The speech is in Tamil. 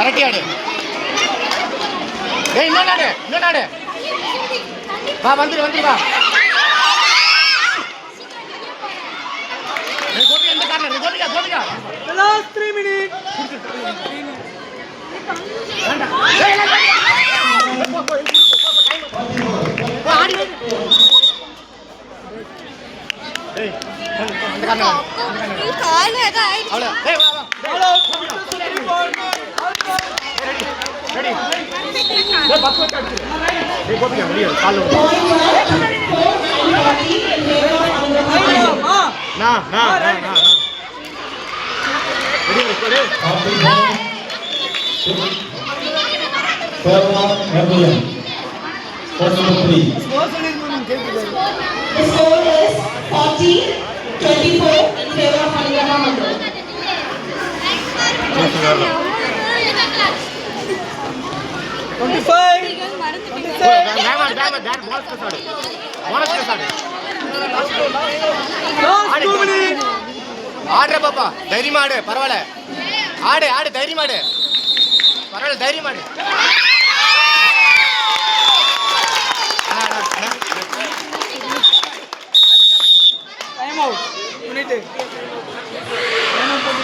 அரட்டி ஆடு. டேய் இன்னொரு வா வந்துரு வா. கோபி எந்த காரணம் கோபிகா லாஸ்ட் 3 மினிட். ஆடுற பாப்பா தைரியமா ஆடு பரவாயில்ல ஆடு தைரியமா ஆடு பரவாயில்ல தைரியமா ஆடு